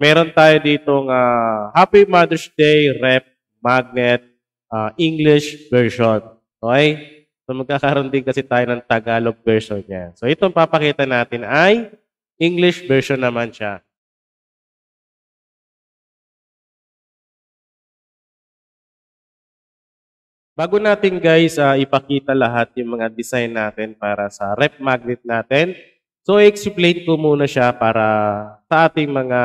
meron tayo ditong Happy Mother's Day Rep Magnet English version. Okay? So magkakaroon din kasi tayo ng Tagalog version niya. So itong papakita natin ay English version naman siya. Bago natin guys ipakita lahat yung mga design natin para sa rep magnet natin, so i-explain ko muna siya para sa ating mga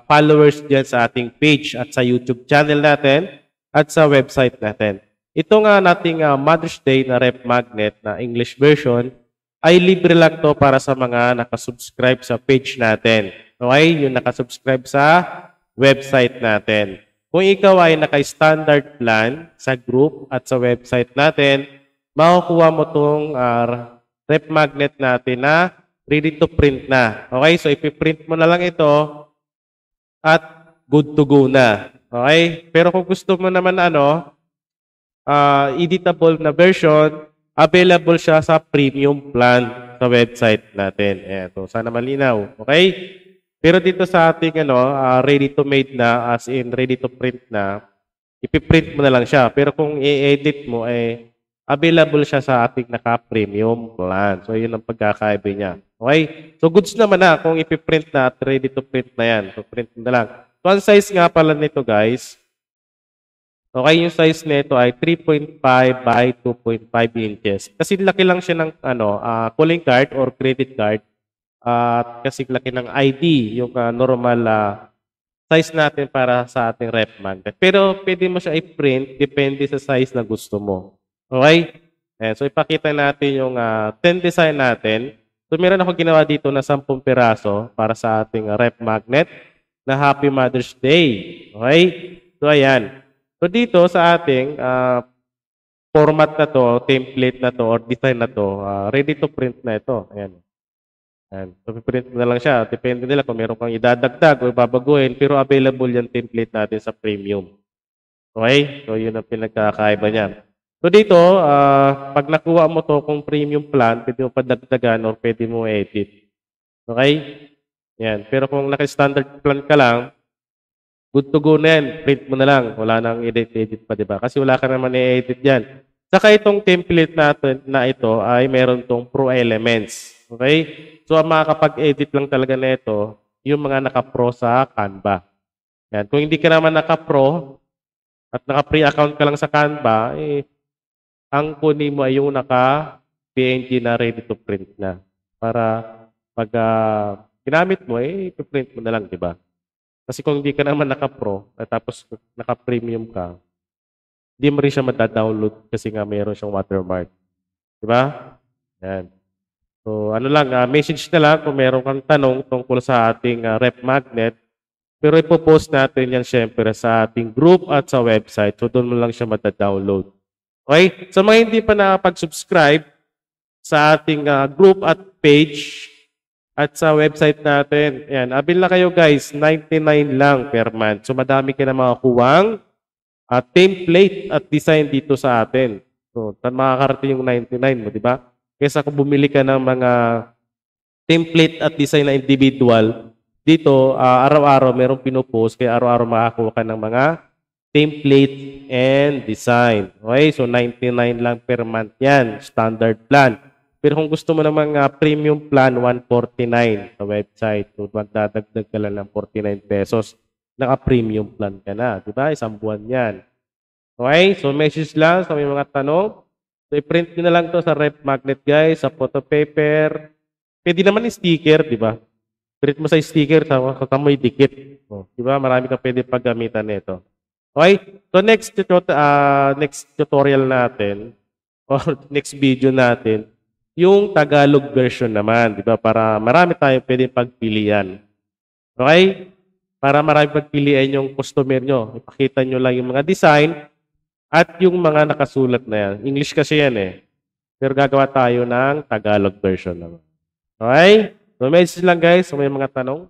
followers dyan sa ating page at sa YouTube channel natin at sa website natin. Ito nga nating Mother's Day na rep magnet na English version ay libre lang to para sa mga nakasubscribe sa page natin. Okay? Yung nakasubscribe sa website natin. Kung ikaw ay naka-standard plan sa group at sa website natin, makukuha mo itong rep magnet natin na ready to print na. Okay? So, ipiprint mo na lang ito at good to go na. Okay? Pero kung gusto mo naman editable na version, available siya sa premium plan sa website natin. Ito, sana malinaw. Okay? Pero dito sa ating ready to made na, as in ready to print na, ipiprint mo na lang siya. Pero kung i-edit mo, available siya sa ating naka-premium plan. So, yun ang pagkakaiba niya. Okay? So, goods naman na kung ipiprint na at ready to print na yan. So, print mo na lang. So, ang size nga pala nito, guys. Okay, yung size nito ay 3.5 by 2.5 inches. Kasi laki lang siya ng calling card or credit card. At kasi laki ng ID, yung normal size natin para sa ating rep magnet. Pero pwede mo siya i-print, depende sa size na gusto mo. Okay? So ipakita natin yung 10 design natin. So meron ako ginawa dito na 10 piraso para sa ating rep magnet na Happy Mother's Day. Okay? So ayan. So dito sa ating format na to, template na to, or design na to, ready to print na ito. Ayan. And so, print mo na lang siya. Depende nila kung meron kang idadagdag o babaguhin, pero available yung template natin sa premium. Okay? So, yun ang pinagkakaiba niya. So, dito, pag nakuha mo to kung premium plan, pwede mo padagdagan or pwede mo edit. Okay? Yan. Pero kung naka-standard plan ka lang, good to go na yan. Print mo na lang. Wala nang edit pa, di ba? Kasi wala ka naman i-edit yan. Saka itong template natin na ito ay meron tong Pro Elements. Okay? So, ang makakapag-edit lang talaga na ito, yung mga naka-pro sa Canva. Yan. Kung hindi ka naman naka-pro at naka-free account ka lang sa Canva, ang kunin mo ay yung naka-PNG na ready to print na. Para pag ginamit mo, i-print mo na lang, di ba? Kasi kung hindi ka naman naka-pro at tapos naka-premium ka, hindi mo rin siya madadownload kasi nga mayroon siyang watermark. Di ba? Yan. So, message na lang kung meron kang tanong tungkol sa ating rep magnet. Pero ipopost natin yan syempre sa ating group at sa website. So, doon mo lang siya madadownload. Okay? So, mga hindi pa nakapag-subscribe sa ating group at page at sa website natin, yan, abil na kayo guys, 99 lang per month. So, madami ka na makakuwang template at design dito sa atin. So, makakarating yung 99 mo, di ba? Kaysa kung bumili ka ng mga template at design na individual, dito, araw-araw merong pinopost, kaya araw-araw makakuha ka ng mga template and design. Okay? So, 99 lang per month yan, standard plan. Pero kung gusto mo ng mga premium plan, 149 sa website. So, magdadagdag ka lang ng 49 pesos. Naka-premium plan ka na. Diba? Isang buwan yan. Okay? So, message lang sa may mga tanong. So, i-print nyo na lang to sa rep magnet, guys, sa photo paper. Pwede naman yung sticker, di ba? Print mo sa sticker, sa may dikit. Di ba? Marami kang pwede paggamitan nito. Okay? So, next tutorial natin, or next video natin, yung Tagalog version naman, di ba? Para marami tayong pwede pagpilian. Okay? Para marami pagpilian yung customer nyo. Ipakita nyo lang yung mga design, at yung mga nakasulat na yan. English kasi yan Pero gagawa tayo ng Tagalog version naman. Okay? So, message lang guys kung may mga tanong.